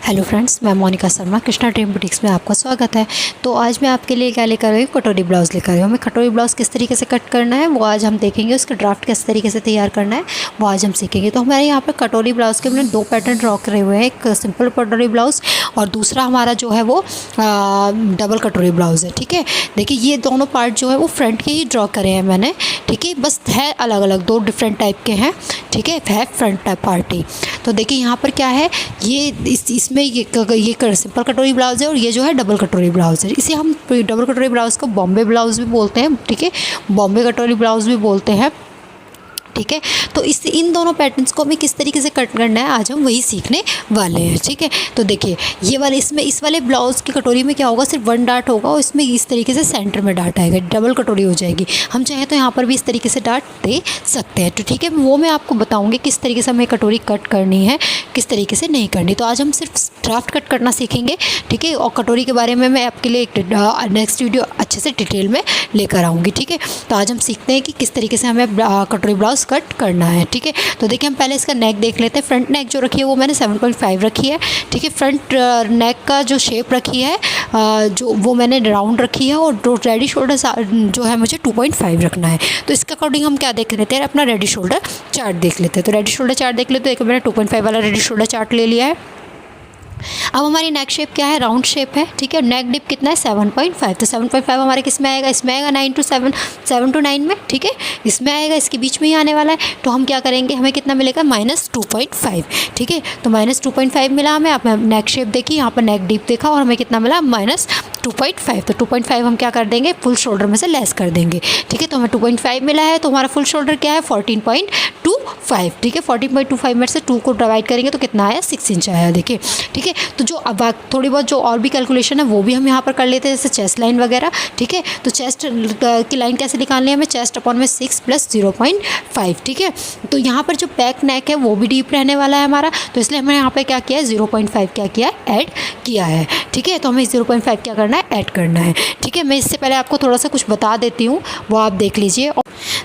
Hello friends, मैं Monika Sharma Krishna dream boutiques में आपका स्वागत है। तो आज मैं आपके लिए क्या लेकर आई हूँ, कटोरी ब्लाउज़ लेकर आई हूँ। हमें कटोरी ब्लाउज़ किस तरीके से कट करना है वो आज हम देखेंगे। उसका ड्राफ्ट किस तरीके से तैयार करना है वो आज हम सीखेंगे। तो हमारे यहाँ पर कटोरी ब्लाउज़ के मैंने दो पैटर्न ड्रॉ करे हुए हैं, एक सिंपल कटोरी ब्लाउज़ और दूसरा हमारा जो है वो डबल कटोरी ब्लाउज़ है। ठीक है, देखिए ये दोनों पार्ट जो है वो फ्रंट के ही ड्रॉ करे हैं मैंने। ठीक है, बस है अलग अलग, दो डिफरेंट टाइप के हैं। ठीक है फ्रंट पार्ट ही। तो देखिए यहाँ पर क्या है, ये इसमें ये सिंपल कटोरी ब्लाउज़ है और ये जो है डबल कटोरी ब्लाउज़ है। इसे हम डबल कटोरी ब्लाउज़ को बॉम्बे ब्लाउज़ भी बोलते हैं। ठीक है, बॉम्बे कटोरी ब्लाउज़ भी बोलते हैं। ठीक है, तो इन दोनों पैटर्न्स को हमें किस तरीके से कट करना है आज हम वही सीखने वाले हैं। ठीक है, तो देखिए ये वाले इस वाले ब्लाउज़ की कटोरी में क्या होगा, सिर्फ वन डार्ट होगा और इसमें इस तरीके से सेंटर में डार्ट आएगा, डबल कटोरी हो जाएगी। हम चाहें तो यहाँ पर भी इस तरीके से डार्ट दे सकते हैं। तो ठीक है, वो मैं आपको बताऊँगी किस तरीके से हमें कटोरी कट करनी है, किस तरीके से नहीं करनी। तो आज हम सिर्फ ड्राफ्ट कट करना सीखेंगे। ठीक है, और कटोरी के बारे में मैं आपके लिए एक नेक्स्ट वीडियो अच्छे से डिटेल में लेकर आऊँगी। ठीक है, तो आज हम सीखते हैं कि किस तरीके से हमें कटोरी ब्लाउज़ कट करना है। ठीक है, तो देखिए हम पहले इसका नेक देख लेते हैं। फ्रंट नेक जो रखी है वो मैंने 7.5 रखी है। ठीक है, फ्रंट नेक का जो शेप रखी है जो वो मैंने राउंड रखी है और जो रेडी शोल्डर जो है मुझे 2.5 रखना है। तो इसके अकॉर्डिंग हम क्या देख लेते हैं, अपना रेडी शोल्डर चार्ट देख लेते हैं। तो रेडी शोल्डर चार्ट देख लेते हैं। तो एक मैंने 2.5 वाला रेडी शोल्डर चार्ट ले लिया है। अब हमारी नेक शेप क्या है, राउंड शेप है। ठीक है, नेक डिप कितना है 7.5। तो 7.5 हमारे किस में आएगा, इसमें आएगा 9 to 7, 7 to 9 में। ठीक है, इसमें आएगा, इसके बीच में ही आने वाला है। तो हम क्या करेंगे, हमें कितना मिलेगा -2.5। ठीक है, तो -2.5 मिला हमें। अब नेक शेप देखी, यहाँ पर नेक डिप देखा और हमें कितना मिला -2.5। तो 2.5 हम क्या कर देंगे, फुल शोल्डर में से लेस कर देंगे। ठीक है, तो हमें 2.5 मिला है। तो हमारा फुल शोल्डर क्या है 14.25। ठीक है, 14.25 में से 2 को डिवाइड करेंगे तो कितना आया, 6 इंच आया। देखिए ठीक है, तो जो अब थोड़ी बहुत जो और भी कैलकुलेशन है वो भी हम यहाँ पर कर लेते हैं, जैसे चेस्ट लाइन वगैरह। ठीक है, तो चेस्ट की लाइन कैसे निकालनी है हमें, चेस्ट अपॉन में 6 + 0.5। ठीक है, तो यहाँ पर जो बैक नेक है वो भी डीप रहने वाला है हमारा, तो इसलिए हमने यहाँ पर क्या किया है 0.5 क्या किया है, ऐड किया है। ठीक है, तो हमें 0.5 क्या करना है, ऐड करना है। ठीक है, मैं इससे पहले आपको थोड़ा सा कुछ बता देती हूँ, वो आप देख लीजिए। और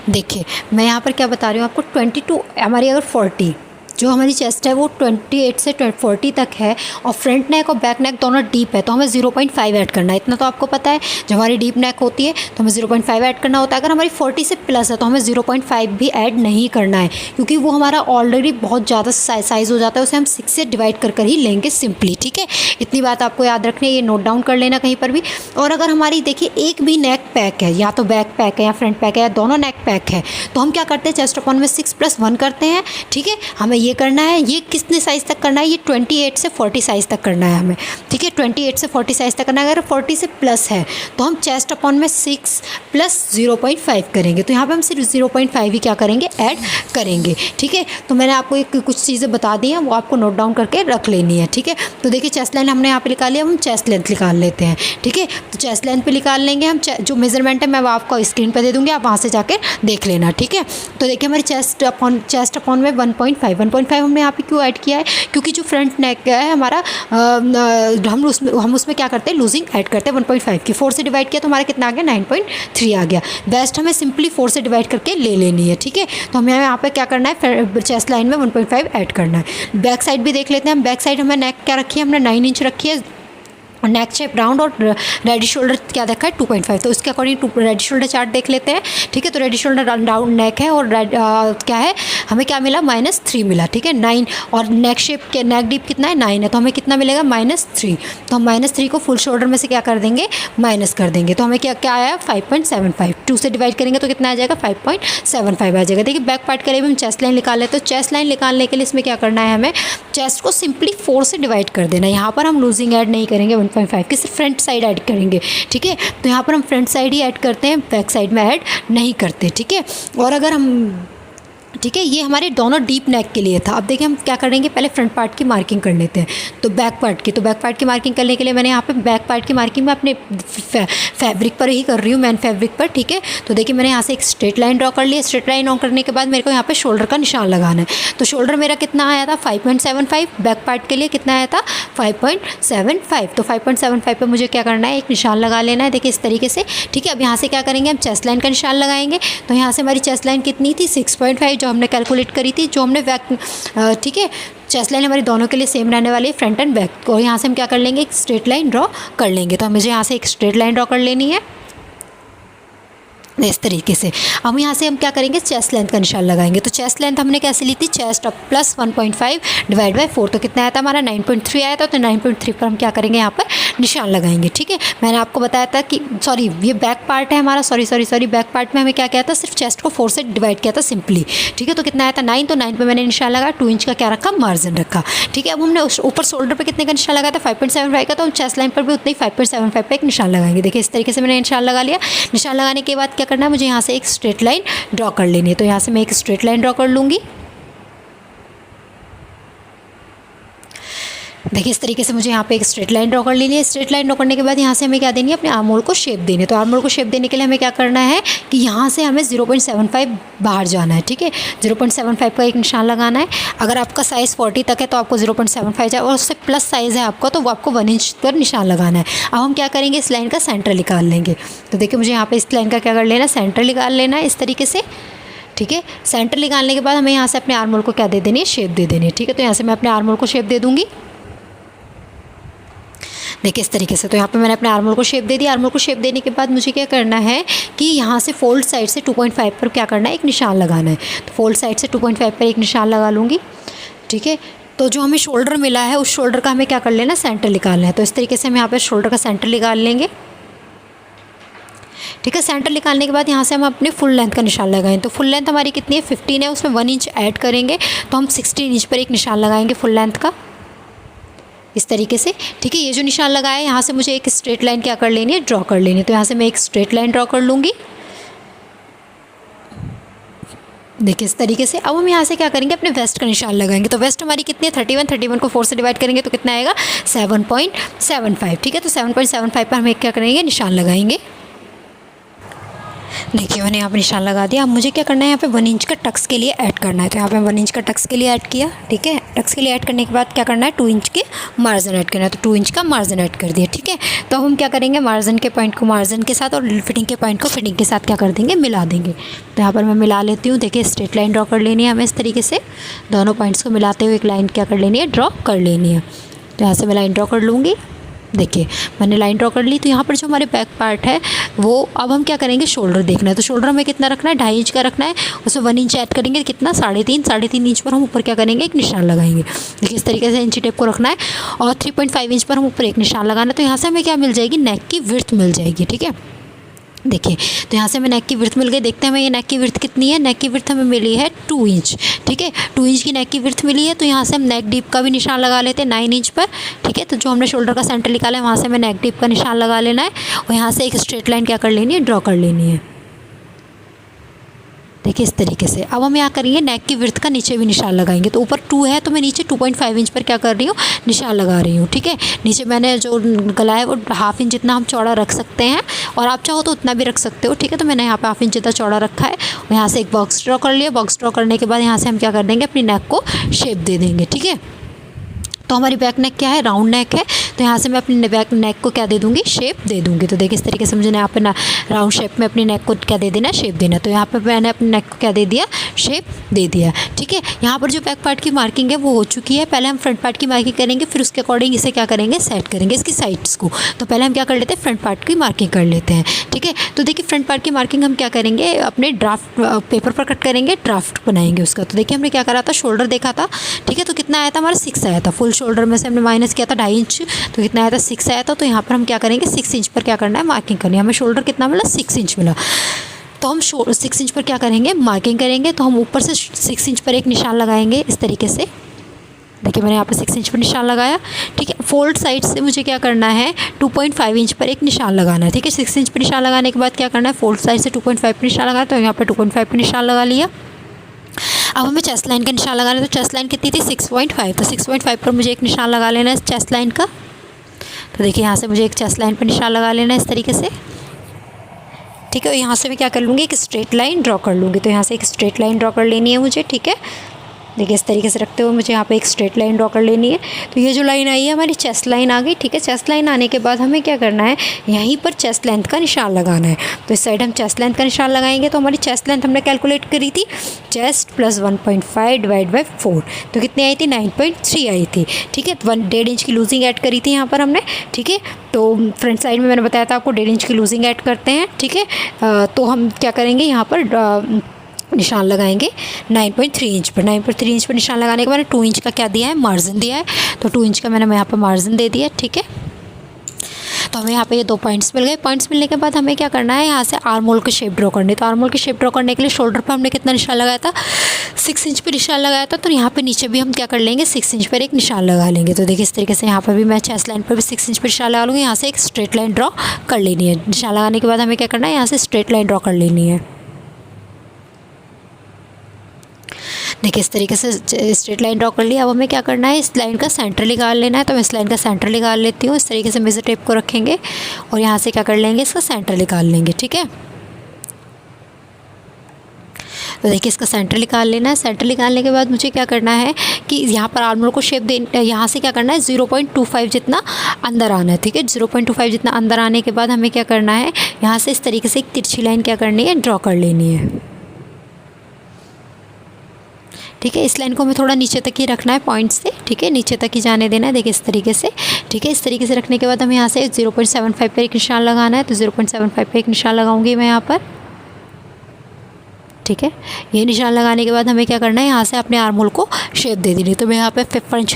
देखिए मैं यहाँ पर क्या बता रही हूँ आपको, 22 हमारी अगर 40 जो हमारी चेस्ट है वो 28 से 40 तक है और फ्रंट नेक और बैक नेक दोनों डीप है, तो हमें 0.5 ऐड करना है। इतना तो आपको पता है, जब हमारी डीप नेक होती है तो हमें 0.5 ऐड करना होता है। अगर हमारी 40 से प्लस है तो हमें 0.5 भी ऐड नहीं करना है, क्योंकि वो हमारा ऑलरेडी बहुत ज़्यादा साइज़ हो जाता है, उसे हम 6 से डिवाइड कर ही लेंगे सिंपली। ठीक है, इतनी बात आपको याद रखनी है, ये नोट डाउन कर लेना कहीं पर भी। और अगर हमारी देखिए एक भी नेक पैक है, या तो बैक पैक है या फ्रंट पैक है या दोनों नेक पैक है, तो हम क्या करते हैं, चेस्ट अपॉन में 6 + 1 करते हैं। ठीक है, हमें ये करना है, ये कितने साइज़ तक करना है, ये 28 से 40 साइज़ तक करना है हमें। ठीक है, 28 से 40 साइज़ तक करना है। अगर 40 से प्लस है तो हम चेस्ट अपॉन में 6 + 0.5 करेंगे। तो यहाँ पे हम सिर्फ 0.5 ही क्या करेंगे, ऐड करेंगे। ठीक है, तो मैंने आपको कुछ चीज़ें बता दी हैं, वो आपको नोट डाउन करके रख लेनी है। ठीक है, तो देखिए चेस्ट लाइन हमने यहाँ पे निकाल लिया, हम चेस्ट लेंथ निकाल लेते हैं। ठीक है, तो चेस्ट लेंथ पे निकाल लेंगे हम, जो मेजरमेंट है मैं वो आपको स्क्रीन पर दे दूँगी, आप वहाँ से जाकर देख लेना। ठीक है, तो देखिए हमारी चेस्ट अपॉन में 1.5 हमने यहाँ पे क्यों ऐड किया है, क्योंकि जो फ्रंट नेक है हमारा हम उसमें क्या करते हैं, लूजिंग ऐड करते हैं 1.5 की। 4 से डिवाइड किया तो हमारा कितना आ गया, 9.3 आ गया। वेस्ट हमें सिंपली 4 से डिवाइड करके ले लेनी है। ठीक है, तो हमें यहाँ पे क्या करना है, चेस्ट लाइन में 1.5 ऐड करना है। बैक साइड भी देख लेते हैं हम। बैक साइड हमें नेक क्या रखी है, हमने 9 इंच रखी है। नेक शेप राउंड और रेडी शोल्डर क्या देखा है 2.5। तो उसके अकॉर्डिंग रेडी शोल्डर चार्ट देख लेते हैं। ठीक है, तो रेडी शोल्डर राउंड नेक है और क्या है, हमें क्या मिला, -3 मिला। ठीक है, 9 और नेक शेप के नेक डीप कितना है, 9 है, तो हमें कितना मिलेगा, -3। तो हम -3 को फुल शोल्डर में से क्या कर देंगे, माइनस कर देंगे। तो हमें क्या क्या आया 5.75। 2 से डिवाइड करेंगे तो कितना आ जाएगा, 5.75 आ जाएगा। देखिए बैक पार्ट के लिए भी हम चेस्ट लाइन निकाल लेते हैं। तो चेस्ट लाइन निकालने के लिए इसमें क्या करना है, हमें चेस्ट को सिंपली 4 से डिवाइड कर देना है। यहाँ पर हम लूजिंग ऐड नहीं करेंगे 1.5 की, सिर्फ फ्रंट साइड ऐड करेंगे। ठीक है, तो यहाँ पर हम फ्रंट साइड ही ऐड करते हैं, बैक साइड में ऐड नहीं करते। ठीक है, और अगर हम ठीक है, ये हमारे दोनों डीप नेक के लिए था। अब देखिए हम क्या करेंगे, पहले फ्रंट पार्ट की मार्किंग कर लेते हैं। तो बैक पार्ट की मार्किंग करने के लिए मैंने यहाँ पे बैक पार्ट की मार्किंग मैं अपने फैब्रिक पर ही कर रही हूँ, मैन फैब्रिक पर। ठीक है, तो देखिए मैंने यहाँ से एक स्ट्रेट लाइन ड्रॉ कर ली है। स्ट्रेट लाइन ड्रॉ करने के बाद मेरे को यहाँ पे शोल्डर का निशान लगाना है। तो शोल्डर मेरा कितना आया था, 5.75। बैक पार्ट के लिए कितना आया था, 5.75। तो 5.75 पर मुझे क्या करना है, एक निशान लगा लेना है। देखिए इस तरीके से। ठीक है, अब यहाँ से क्या करेंगे, हम चेस्ट लाइन का निशान लगाएंगे। तो यहाँ से हमारी चेस्ट लाइन कितनी थी, 6.5, जो हमने कैलकुलेट करी थी, जो हमने ठीक है, चेस्ट लाइन हमारी दोनों के लिए सेम रहने वाली है, फ्रंट एंड बैक। और यहाँ से हम क्या कर लेंगे, एक स्ट्रेट लाइन ड्रॉ कर लेंगे। तो मुझे यहाँ से एक स्ट्रेट लाइन ड्रॉ कर लेनी है इस तरीके से। अब यहाँ से हम क्या करेंगे, चेस्ट लेंथ का निशान लगाएंगे। तो चेस्ट लेंथ हमने कैसे ली थी, chest up plus 1.5 divide by 4, तो कितना आया था हमारा 9.3 आया था। तो 9.3 पर हम क्या करेंगे, यहाँ पर निशान लगाएंगे। ठीक है, मैंने आपको बताया था कि सॉरी ये बैक पार्ट है हमारा, सॉरी बैक पार्ट में हमें क्या किया था, सिर्फ चेस्ट को 4 से डिवाइड किया था सिंपली। ठीक है, तो कितना आया था 9, तो 9 पर मैंने निशान लगाया, 2 इंच का क्या रखा, मार्जिन रखा। ठीक है, अब हमने ऊपर शोल्डर पर कितने का निशान लगाया था, 5.75 का, तो हम चेस्ट लाइन पर भी उतने ही 5.75 पर एक निशान लगाएंगे। देखिए इस तरीके से मैंने निशान लगा लिया। निशान लगाने के बाद क्या करना है, मुझे यहाँ से एक स्ट्रेट लाइन ड्रॉ कर लेनी है। तो यहाँ से मैं एक स्ट्रेट लाइन ड्रॉ कर लूँगी। देखिए इस तरीके से मुझे यहाँ पे एक स्ट्रेट लाइन ड्रॉ कर लेनी है। स्ट्रेट लाइन ड्रॉ करने के बाद यहाँ से हमें क्या देनी है, अपने आर्म होल को शेप देनी है। तो आर्म होल को शेप देने के लिए हमें क्या करना है कि यहाँ से हमें 0.75 बाहर जाना है। ठीक है, 0.75 का एक निशान लगाना है। अगर आपका साइज़ 40 तक है तो आपको 0.75 जाए, और उससे प्लस साइज़ है आपका तो वो आपको 1 इंच पर निशान लगाना है। अब हम क्या करेंगे, इस लाइन का सेंटर निकाल लेंगे। तो देखिए मुझे यहाँ पर इस लाइन का क्या कर लेना है, सेंटर निकाल लेना है इस तरीके से। ठीक है, सेंटर निकालने के बाद हमें यहाँ से अपने आर्म होल को क्या दे देनी है, शेप दे देनी है। ठीक है, तो यहाँ से मैं अपने आर्म होल को शेप दे दूँगी। देखिए इस तरीके से। तो यहाँ पे मैंने अपने आर्म होल को शेप दे दी। आर्म होल को शेप देने के बाद मुझे क्या करना है कि यहाँ से फोल्ड साइड से 2.5 पर क्या करना है, एक निशान लगाना है। तो फोल्ड साइड से 2.5 पर एक निशान लगा लूँगी। ठीक है, तो जो हमें शोल्डर मिला है उस शोल्डर का हमें क्या कर लेना, सेंटर निकालना है। तो इस तरीके से हम यहाँ पर शोल्डर का सेंटर निकाल लेंगे। ठीक है, सेंटर निकालने के बाद यहाँ से हम अपने फुल लेंथ का निशान लगाएं। तो फुल लेंथ हमारी कितनी है, 15 है, उसमें 1 इंच ऐड करेंगे तो हम 16 इंच पर एक निशान लगाएंगे फुल लेंथ का इस तरीके से। ठीक है, ये जो निशान लगाया है यहाँ से मुझे एक स्ट्रेट लाइन क्या कर लेनी है, ड्रॉ कर लेनी है। तो यहाँ से मैं एक स्ट्रेट लाइन ड्रॉ कर लूँगी। देखिए इस तरीके से। अब हम यहाँ से क्या करेंगे, अपने वेस्ट का निशान लगाएंगे। तो वेस्ट हमारी कितनी है, 31 को 4 से डिवाइड करेंगे तो कितना आएगा, 7.75। ठीक है, तो 7.75 पर हम एक क्या करेंगे, निशान लगाएंगे। देखिए मैंने यहाँ पे निशान लगा दिया। अब मुझे क्या करना है, यहाँ पे 1 इंच का टक्स के लिए ऐड करना है। तो यहाँ पे 1 इंच का टक्स के लिए ऐड किया। ठीक है, टक्स के लिए ऐड करने के बाद क्या करना है, 2 इंच के मार्जिन ऐड करना है। तो 2 इंच का मार्जिन ऐड कर दिया। ठीक है, तो अब हम क्या करेंगे, मार्जिन के पॉइंट को मार्जिन के साथ और फिटिंग के पॉइंट को फिटिंग के साथ क्या कर देंगे, मिला देंगे। तो यहाँ पर मैं मिला लेती हूँ। देखिए स्ट्रेट लाइन ड्रॉ कर लेनी है हमें इस तरीके से। दोनों पॉइंट्स को मिलाते हुए एक लाइन क्या कर लेनी है, ड्रॉ कर लेनी है। तो यहाँ से मैं लाइन ड्रॉ कर लूँगी। देखिए मैंने लाइन ड्रॉ कर ली। तो यहाँ पर जो हमारे बैक पार्ट है वो अब हम क्या करेंगे, शोल्डर देखना है। तो शोल्डर हमें कितना रखना है, 2.5 इंच का रखना है। उसमें 1 इंच ऐड करेंगे, कितना, 3.5 इंच पर हम ऊपर क्या करेंगे, एक निशान लगाएंगे। देखिए इस तरीके से इंची टेप को रखना है और 3.5 इंच पर हम ऊपर एक निशान लगाना है। तो यहाँ से हमें क्या मिल जाएगी, नेक की विड्थ मिल जाएगी। ठीक है, देखिए तो यहाँ से हमें नेक की विड्थ मिल गई। देखते हैं हमें ये नेक की विड्थ कितनी है। नेक की विड्थ हमें मिली है 2 इंच। ठीक है, 2 इंच की नेक की विड्थ मिली है। तो यहाँ से हम नेक डीप का भी निशान लगा लेते हैं 9 इंच पर। ठीक है, तो जो हमने शोल्डर का सेंटर निकाला है वहाँ से हमें नेक डीप का निशान लगा लेना है और यहाँ से एक स्ट्रेट लाइन क्या कर लेनी है, ड्रॉ कर लेनी है। देखिए इस तरीके से। अब हम यहाँ करेंगे, नेक की विड्थ का नीचे भी निशान लगाएंगे। तो ऊपर 2 है तो मैं नीचे 2.5 इंच पर क्या कर रही हूँ, निशान लगा रही हूँ। ठीक है, नीचे मैंने जो गला है वो 1/2 इंच जितना हम चौड़ा रख सकते हैं और आप चाहो तो उतना भी रख सकते हो। ठीक है, तो मैंने यहाँ पे 1/2 इंच जितना चौड़ा रखा है और यहाँ से एक बॉक्स ड्रॉ कर लिया। बॉक्स ड्रॉ करने के बाद यहाँ से हम क्या कर देंगे, अपनी नेक को शेप दे देंगे। ठीक है, तो हमारी बैक नेक क्या है, राउंड नेक है। तो यहाँ से मैं अपनी बैक नेक को क्या दे दूँगी, शेप दे दूँगी। तो देखिए इस तरीके से मुझे यहाँ पे राउंड शेप में अपनी नेक को क्या दे देना, शेप देना। तो यहाँ पे मैंने अपनी नेक को क्या दे दिया, शेप दे दिया। ठीक है, यहाँ पर जो बैक पार्ट की मार्किंग है वो हो चुकी है। पहले हम फ्रंट पार्ट की मार्किंग करेंगे, फिर उसके अकॉर्डिंग इसे क्या करेंगे, सेट करेंगे इसकी साइड्स को। तो पहले हम क्या कर लेते हैं, फ्रंट पार्ट की मार्किंग कर लेते हैं। ठीक है, तो देखिए फ्रंट पार्ट की मार्किंग हम क्या करेंगे, अपने ड्राफ्ट पेपर पर कट करेंगे, ड्राफ्ट बनाएंगे उसका। तो देखिए हमने क्या करा था, शोल्डर देखा था। ठीक है, तो कितना आया था हमारा, 6 आया था। फुल शोल्डर में से हमने माइनस किया था 2.5 इंच, तो कितना आया था, 6 आया था। तो यहाँ पर हम क्या करेंगे, 6 इंच पर क्या करना है, मार्किंग करनी है। हमें शोल्डर कितना मिला, 6 इंच मिला। तो हम 6 इंच पर क्या करेंगे, मार्किंग करेंगे। तो हम ऊपर से 6 इंच पर एक निशान लगाएंगे इस तरीके से। देखिए मैंने यहाँ पर 6 इंच पर निशान लगाया। ठीक है, फोल्ड साइड से मुझे क्या करना है, 2.5 इंच पर एक निशान लगाना है। ठीक है, 6 इंच पर निशान लगाने के बाद क्या करना है, फोल्ड साइड से 2.5 पर निशान लगाना। तो यहाँ पर 2.5 पर निशान लगा लिया। अब हमें चेस्ट लाइन का निशान लगाना है। तो चेस्ट लाइन कितनी थी, 6.5। तो 6.5 पर मुझे एक निशान लगा लेना है चेस्ट लाइन का। तो देखिए यहाँ से मुझे एक चेस्ट लाइन पर निशान लगा लेना है इस तरीके से। ठीक है, यहाँ से मैं क्या कर लूँगी, एक स्ट्रेट लाइन ड्रॉ कर लूँगी। तो यहाँ से एक स्ट्रेट लाइन ड्रॉ कर लेनी है मुझे। ठीक है, देखिए इस तरीके से रखते हुए मुझे यहाँ पे एक स्ट्रेट लाइन ड्रॉ कर लेनी है। तो ये जो लाइन आई है हमारी चेस्ट लाइन आ गई, ठीक है। चेस्ट लाइन आने के बाद हमें क्या करना है, यहीं पर चेस्ट लेंथ का निशान लगाना है। तो इस साइड हम चेस्ट लेंथ का निशान लगाएंगे। तो हमारी चेस्ट लेंथ हमने कैलकुलेट करी थी, चेस्ट प्लस 1.5 डिवाइड बाई 4, तो कितनी आई थी, 9.3 आई थी, ठीक है। 1.5 इंच की लूजिंग ऐड करी थी यहाँ पर हमने, ठीक है। तो फ्रंट साइड में मैंने बताया था आपको 1.5 इंच की लूजिंग ऐड करते हैं, ठीक है। तो हम क्या करेंगे, यहाँ पर निशान लगाएंगे 9.3 इंच पर। 9.3 इंच पर निशान लगाने के बाद 2 इंच का क्या दिया है, मार्जिन दिया है। तो 2 इंच का मैंने यहाँ पर मार्जिन दे दिया, ठीक है। तो हमें यहाँ पे ये 2 पॉइंट्स मिल गए। पॉइंट्स मिलने के बाद हमें क्या करना है, यहाँ से आर्म होल की शेप ड्रॉ करनी है। तो आर्म होल की शेप ड्रॉ करने के लिए शोल्डर पर हमने कितना निशान लगाया था, 6 इंच पर निशान लगाया था। तो यहाँ पे नीचे भी हम क्या कर लेंगे, 6 इंच पर एक निशान लगा लेंगे। तो देखिए इस तरीके से यहाँ पर भी मैं चेस्ट लाइन पर भी 6 इंच पर निशान लगा लूँगी। यहाँ से एक स्ट्रेट लाइन ड्रॉ कर लेनी है। निशान लगाने के बाद हमें क्या करना है, यहाँ से स्ट्रेट लाइन ड्रॉ कर लेनी है। देखिए इस तरीके से स्ट्रेट लाइन ड्रॉ कर लिया। अब हमें क्या करना है, इस लाइन का सेंटर निकाल लेना है। तो मैं इस लाइन का सेंटर निकाल लेती हूँ। इस तरीके से मेजर टेप को रखेंगे और यहाँ से क्या कर लेंगे, इसका सेंटर निकाल लेंगे, ठीक है। तो देखिए इसका सेंटर निकाल लेना है। सेंटर निकालने के बाद मुझे क्या करना है कि यहाँ पर आर्म होल को शेप दे, यहाँ से क्या करना है, 0.25 जितना अंदर आना है, ठीक है। 0.25 जितना अंदर आने के बाद हमें क्या करना है, यहाँ से इस तरीके से एक तिरछी लाइन क्या करनी है, ड्रॉ कर लेनी है, ठीक है। इस लाइन को हमें थोड़ा नीचे तक ही रखना है पॉइंट से, ठीक है, नीचे तक ही जाने देना है। देखिए इस तरीके से, ठीक है। इस तरीके से रखने के बाद हमें यहाँ से 0.75 पर एक निशान लगाना है। तो 0.75 पर एक निशान लगाऊंगी मैं यहाँ पर, ठीक है। ये निशान लगाने के बाद हमें क्या करना है, यहाँ से अपने आर्म होल को शेप दे देनी। तो मैं यहाँ पे फ्रेंच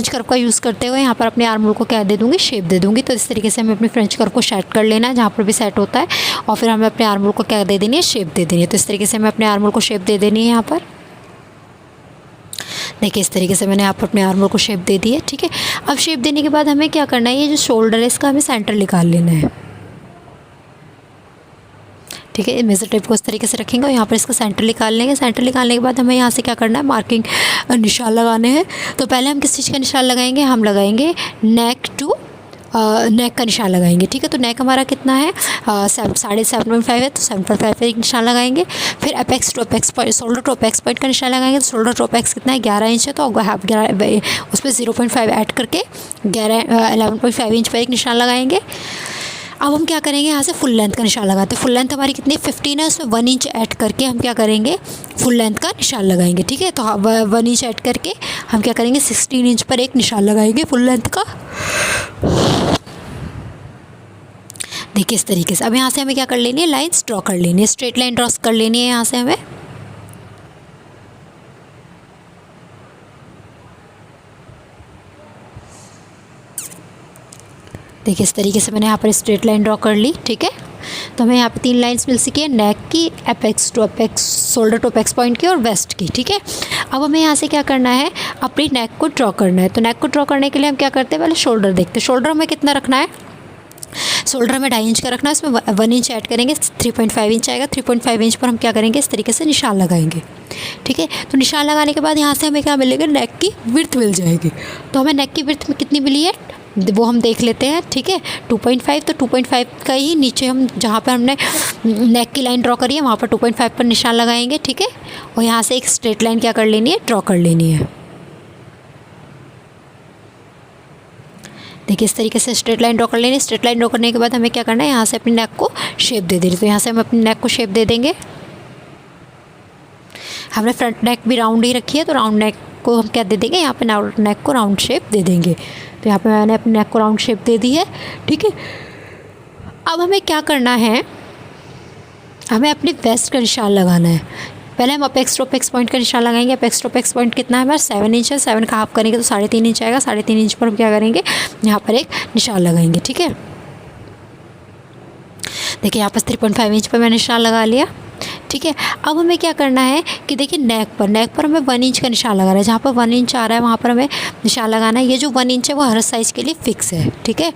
कर्व का यूज़ करते हुए यहाँ पर अपने आर्म होल को क्या दे दूँगी, शेप दे दूँगी। तो इस तरीके से हमें अपने फ्रेंच कर्व को सेट कर लेना है, जहाँ पर भी सेट होता है, और फिर हमें अपने आर्म होल को क्या दे देनी है, शेप दे देनी है। तो इस तरीके से हमें अपने आर्म होल को शेप दे देनी है यहाँ पर। देखिए इस तरीके से मैंने यहाँ पर अपने आर्म होल को शेप दे दी है, ठीक है। अब शेप देने के बाद हमें क्या करना है, ये जो शोल्डर है इसका हमें सेंटर निकाल लेना है, ठीक है। मेजर टेप को इस तरीके से रखेंगे और यहाँ पर इसका सेंटर निकाल लेंगे। सेंटर निकालने के बाद हमें यहाँ से क्या करना है, मार्किंग निशान लगाने हैं। तो पहले हम किस चीज़ का निशान लगाएंगे, हम लगाएंगे नेक टू नेक का निशान लगाएंगे, ठीक है। तो नेक हमारा कितना है, 7.5 है, तो 7.5 पर एक निशान लगाएंगे। फिर apex to apex point, shoulder to apex point का निशान लगाएंगे। तो शोल्डर टू अपेक्स कितना है, 11 इंच है, तो 11 उस पर 0.5 ऐड करके 11.5 इंच पर एक निशान लगाएंगे। अब हम क्या करेंगे, यहाँ से फुल लेंथ का निशान लगाते हैं। फुल लेंथ हमारी कितनी 15 है, उसमें 1 इंच ऐड करके हम क्या करेंगे, फुल लेंथ का निशान लगाएंगे, ठीक है। तो 1 इंच ऐड करके हम क्या करेंगे, 16 इंच पर एक निशान लगाएंगे फुल लेंथ का। देखिए इस तरीके से। अब यहाँ से हमें क्या कर लेनी है, लाइन्स ड्रॉ कर लेनी है, स्ट्रेट लाइन ड्रॉ कर लेनी है यहाँ से हमें। देखिए इस तरीके से मैंने यहाँ पर स्ट्रेट लाइन ड्रॉ कर ली, ठीक है। तो हमें यहाँ पे 3 लाइंस मिल सकी है, नेक की, apex to apex, shoulder to apex point की और वेस्ट की, ठीक है। अब हमें यहाँ से क्या करना है, अपनी नेक को ड्रॉ करना है। तो नेक को ड्रॉ करने के लिए हम क्या करते हैं, पहले शोल्डर देखते हैं। शोल्डर हमें कितना रखना है, शोल्डर हमें 2.5 इंच का रखना है, उसमें 1 इंच ऐड करेंगे, 3.5 इंच आएगा। 3.5 इंच पर हम क्या करेंगे, इस तरीके से निशान लगाएंगे, ठीक है। तो निशान लगाने के बाद यहाँ से हमें क्या मिलेगा, नेक की विड्थ मिल जाएगी। तो हमें नेक की विड्थ में कितनी मिली है, वो हम देख लेते हैं, ठीक है। 2.5, तो 2.5 का ही नीचे हम जहाँ पर हमने नेक की लाइन ड्रॉ करी है वहाँ पर 2.5 पर निशान लगाएंगे, ठीक है। और यहाँ से एक स्ट्रेट लाइन क्या कर लेनी है, ड्रॉ कर लेनी है। देखिए इस तरीके से स्ट्रेट लाइन ड्रॉ कर लेनी है। स्ट्रेट लाइन ड्रॉ करने के बाद हमें क्या करना है, यहाँ से अपनी नेक को शेप दे देनी। तो यहाँ से हम अपनी नेक को शेप दे देंगे। हमने फ्रंट नेक भी राउंड ही रखी है, तो राउंड नेक को हम क्या दे देंगे, यहाँ पे नेक को राउंड शेप दे देंगे। तो यहाँ पे मैंने अपनी नेक को राउंड शेप दे दी है, ठीक है। अब हमें क्या करना है, हमें अपनी वेस्ट का निशान लगाना है। पहले हम अपेक्स टू अपेक्स पॉइंट का निशान लगाएंगे। अपेक्स टू अपेक्स पॉइंट कितना है हमारा, 7 इंच है। 7 का हाफ करेंगे तो 3.5 इंच आएगा। 3.5 इंच पर हम क्या करेंगे, यहाँ पर एक निशान लगाएंगे, ठीक है। देखिए यहाँ पर 3.5 इंच पर मैंने निशान लगा लिया, ठीक है। अब हमें क्या करना है कि देखिए नेक पर हमें 1 इंच का निशान लगाना है। जहाँ पर 1 इंच आ रहा है वहाँ पर हमें निशान लगाना है। ये जो 1 इंच है वो हर साइज़ के लिए फ़िक्स है, ठीक है।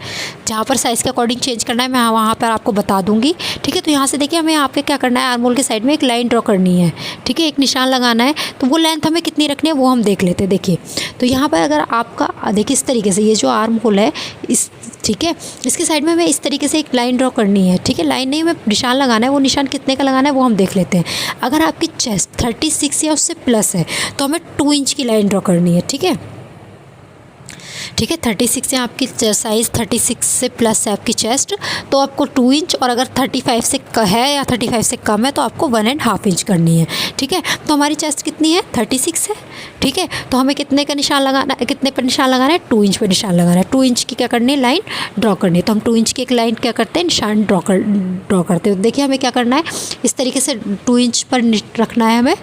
जहाँ पर साइज़ के अकॉर्डिंग चेंज करना है मैं वहाँ पर आपको बता दूँगी, ठीक है। तो यहाँ से देखिए हमें यहाँ पे क्या करना है, आर्म होल के साइड में एक लाइन ड्रॉ करनी है, ठीक है, एक निशान लगाना है। तो वो लेंथ हमें कितनी रखनी है वो हम देख लेते हैं। देखिए तो यहाँ पर अगर आपका देखिए इस तरीके से ये जो आर्म होल है, इस ठीक है। इसके साइड में हमें इस तरीके से एक लाइन ड्रॉ करनी है, ठीक है। लाइन नहीं, हमें निशान लगाना है। वो निशान कितने का लगाना है वो हम देख लेते हैं। अगर आपकी चेस्ट 36 या उससे प्लस है तो हमें 2 इंच की लाइन ड्रॉ करनी है, ठीक है। ठीक है, 36 से आपकी साइज़ 36 से प्लस है आपकी चेस्ट, तो आपको 2 इंच, और अगर 35 से है या 35 से कम है तो आपको 1.5 इंच करनी है, ठीक है। तो हमारी चेस्ट कितनी है? 36 है, ठीक है। तो हमें कितने का निशान लगाना है, कितने पर निशान लगाना है? 2 इंच पर निशान लगाना है। 2 इंच की क्या करनी है? लाइन ड्रॉ करनी है। तो हम 2 इंच की एक लाइन क्या करते हैं? निशान ड्रॉ करते हैं। देखिए हमें क्या करना है, इस तरीके से 2 इंच पर रखना है हमें,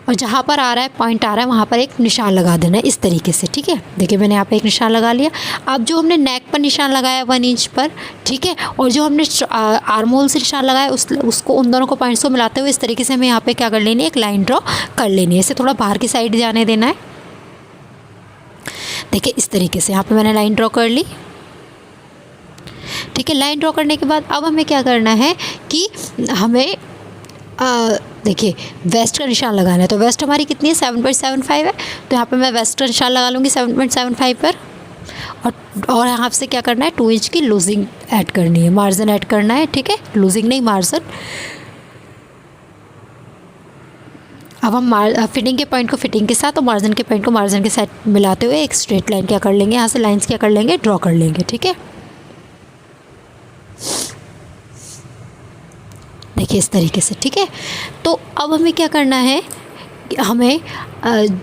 और जहाँ पर आ रहा है पॉइंट आ रहा है वहाँ पर एक निशान लगा देना है इस तरीके से, ठीक है। देखिए मैंने यहाँ पे एक निशान लगा लिया। अब जो हमने नेक पर निशान लगाया 1 इंच पर, ठीक है, और जो हमने आर्म होल से निशान लगाया उसको, उन दोनों को पॉइंट्स को मिलाते हुए इस तरीके से हमें यहाँ पे क्या कर लेनी है? एक लाइन ड्रॉ कर लेनी है। इसे थोड़ा बाहर की साइड जाने देना है। देखिए इस तरीके से यहाँ पर मैंने लाइन ड्रॉ कर ली, ठीक है। लाइन ड्रॉ करने के बाद अब हमें क्या करना है कि हमें देखिए वेस्ट का निशान लगाना है। तो वेस्ट हमारी कितनी है? 7.75 है। तो यहाँ पे मैं वेस्ट का निशान लगा लूँगी 7.75 पर, और यहाँ से क्या करना है? 2 इंच की लूजिंग ऐड करनी है, मार्जिन ऐड करना है, ठीक है। लूजिंग नहीं, मार्जिन। अब हम फिटिंग के पॉइंट को फिटिंग के साथ और मार्जिन के पॉइंट को मार्जिन के साथ मिलाते हुए एक स्ट्रेट लाइन क्या कर लेंगे, यहाँ से लाइंस क्या कर लेंगे? ड्रॉ कर लेंगे, ठीक है। देखिए इस तरीके से, ठीक है। तो अब हमें क्या करना है, हमें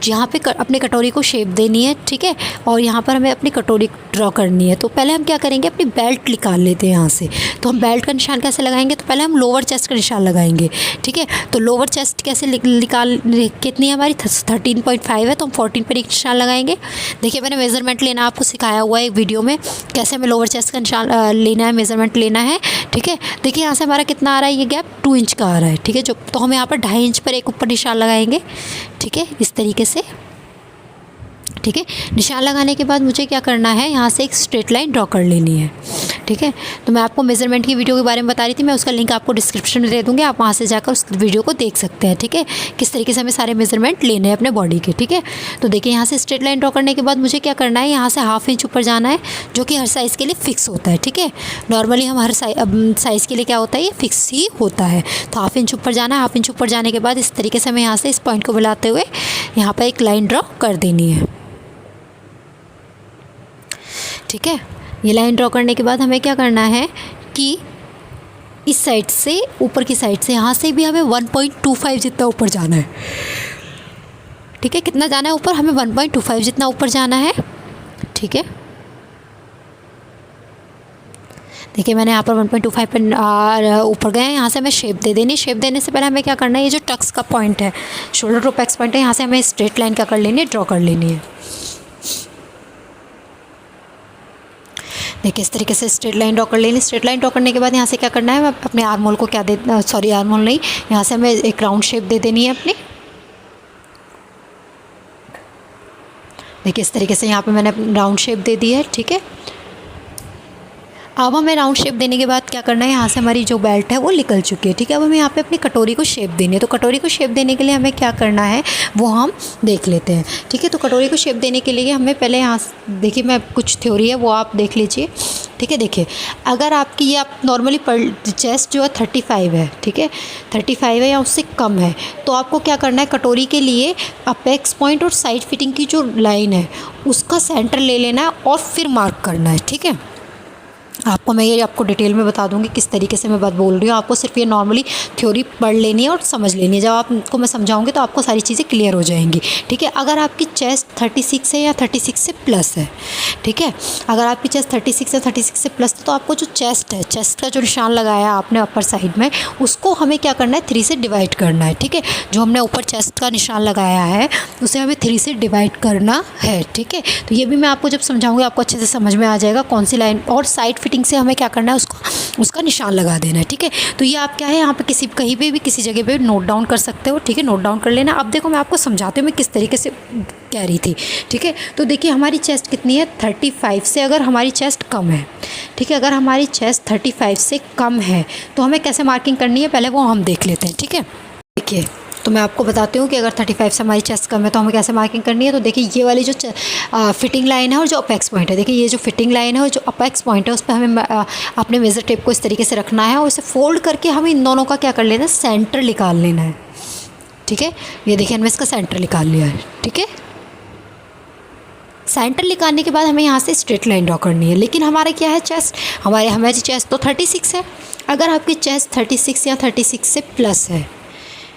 यहाँ पे अपने कटोरी को शेप देनी है, ठीक है, और यहाँ पर हमें अपनी कटोरी ड्रॉ करनी है। तो पहले हम क्या करेंगे, अपनी बेल्ट निकाल लेते हैं यहाँ से। तो हम बेल्ट का निशान कैसे लगाएंगे? तो पहले हम लोअर चेस्ट का निशान लगाएंगे, ठीक है। तो लोअर चेस्ट कैसे कितनी है हमारी? 13.5 है, तो हम 14 पर एक निशान लगाएंगे। देखिए मैंने मेज़रमेंट लेना आपको सिखाया हुआ है एक वीडियो में, कैसे हमें लोअर चेस्ट का निशान लेना है, मेज़रमेंट लेना है, ठीक है। देखिए यहाँ से हमारा कितना आ रहा है, ये गैप 2 इंच का आ रहा है, ठीक है। जो तो हम यहाँ पर 2.5 इंच पर एक ऊपर निशान लगाएंगे, ठीक है, इस तरीके से, ठीक है। निशान लगाने के बाद मुझे क्या करना है, यहाँ से एक स्ट्रेट लाइन ड्रॉ कर लेनी है, ठीक है। तो मैं आपको मेज़रमेंट की वीडियो के बारे में बता रही थी, मैं उसका लिंक आपको डिस्क्रिप्शन में दे दूँगी, आप वहाँ से जाकर उस वीडियो को देख सकते हैं, ठीक है। किस तरीके से हमें सारे मेज़रमेंट लेने हैं अपने बॉडी के, ठीक है। तो देखिए यहाँ से स्ट्रेट लाइन ड्रॉ करने के बाद मुझे क्या करना है, यहाँ से 1/2 इंच ऊपर जाना है, जो कि हर साइज़ के लिए फ़िक्स होता है, ठीक है। नॉर्मली हम हर साइज़ के लिए क्या होता है, ये फिक्स ही होता है। तो 1/2 इंच ऊपर जाना है। 1/2 इंच ऊपर जाने के बाद इस तरीके से हमें यहाँ से इस पॉइंट को मिलाते हुए यहाँ पर एक लाइन ड्रॉ कर देनी है, ठीक है। ये लाइन ड्रॉ करने के बाद हमें क्या करना है कि इस साइड से, ऊपर की साइड से, यहाँ से भी हमें 1.25 जितना ऊपर जाना है, ठीक है। कितना जाना है ऊपर? हमें 1.25 जितना ऊपर जाना है, ठीक है। देखिए मैंने यहाँ पर 1.25 पर ऊपर गए हैं। यहाँ से हमें शेप दे देनी है। शेप देने से पहले हमें क्या करना है, ये जो टक्स का पॉइंट है, शोल्डर टू पेक्स पॉइंट है, यहाँ से हमें स्ट्रेट लाइन क्या कर लेनी है, ड्रॉ कर लेनी है। देखिए इस तरीके से स्ट्रेट लाइन ड्रॉ कर लेनी। स्ट्रेट लाइन ड्रॉ करने के बाद यहाँ से क्या करना है, अपने आर्म होल को क्या आर्म होल नहीं, यहाँ से हमें एक राउंड शेप दे देनी है अपनी। देखिए इस तरीके से यहाँ पे मैंने राउंड शेप दे दी है, ठीक है। अब हमें राउंड शेप देने के बाद क्या करना है, यहाँ से हमारी जो बेल्ट है वो निकल चुकी है, ठीक है। अब हमें यहाँ पे अपनी कटोरी को शेप देनी है। तो कटोरी को शेप देने के लिए हमें क्या करना है वो हम देख लेते हैं, ठीक है। तो कटोरी को शेप देने के लिए हमें पहले यहाँ देखिए, मैं कुछ थ्योरी है वो आप देख लीजिए, ठीक है। देखिए अगर आपकी ये आप नॉर्मली चेस्ट जो है 35 है, ठीक है, 35 है या उससे कम है, तो आपको क्या करना है, कटोरी के लिए अपेक्स पॉइंट और साइड फिटिंग की जो लाइन है उसका सेंटर ले लेना है और फिर मार्क करना है, ठीक है। आपको मैं ये आपको डिटेल में बता दूंगी किस तरीके से मैं बात बोल रही हूँ। आपको सिर्फ ये नॉर्मली थ्योरी पढ़ लेनी है और समझ लेनी है। जब आपको मैं समझाऊंगी तो आपको सारी चीज़ें क्लियर हो जाएंगी, ठीक है। अगर आपकी चेस्ट 36 है या 36 से प्लस है, ठीक है, अगर आपकी चेस्ट 36 या 36 से प्लस है, तो आपको जो चेस्ट है, चेस्ट का जो निशान लगाया आपने अपर साइड में, उसको हमें क्या करना है, 3 से डिवाइड करना है, ठीक है। जो हमने ऊपर चेस्ट का निशान लगाया है उसे हमें 3 से डिवाइड करना है, ठीक है। तो ये भी मैं आपको जब समझाऊंगी आपको अच्छे से समझ में आ जाएगा कौन सी लाइन, और साइड फिटिंग से हमें क्या करना है, उसका निशान लगा देना है, ठीक है। तो ये आप क्या है, यहाँ पे कहीं पे भी किसी जगह पे नोट डाउन कर सकते हो, ठीक है, नोट डाउन कर लेना। अब देखो मैं आपको समझाती हूँ मैं किस तरीके से कह रही थी, ठीक है। तो देखिए हमारी चेस्ट कितनी है, 35 से अगर हमारी चेस्ट कम है, ठीक है, अगर हमारी चेस्ट 35 से कम है तो हमें कैसे मार्किंग करनी है पहले वो हम देख लेते हैं, ठीक है। देखिए तो तो मैं आपको बताती हूँ कि अगर 35 से हमारी चेस्ट कम है तो हमें कैसे मार्किंग करनी है। तो देखिए ये वाली जो फिटिंग लाइन है और जो अपेक्स पॉइंट है, देखिए ये जो फिटिंग लाइन है और जो अपेक्स पॉइंट है उस पर हमें अपने मेज़र टेप को इस तरीके से रखना है और इसे फोल्ड करके हमें इन दोनों का क्या कर लेना है, सेंटर निकाल लेना है। ठीक है, ये देखिए हमने इसका सेंटर निकाल लिया है। ठीक है, सेंटर निकालने के बाद हमें यहाँ से स्ट्रेट लाइन ड्रॉ करनी है। लेकिन हमारा क्या है, चेस्ट, हमारी चेस्ट तो 36 है। अगर आपकी चेस्ट 36 या 36 से प्लस है,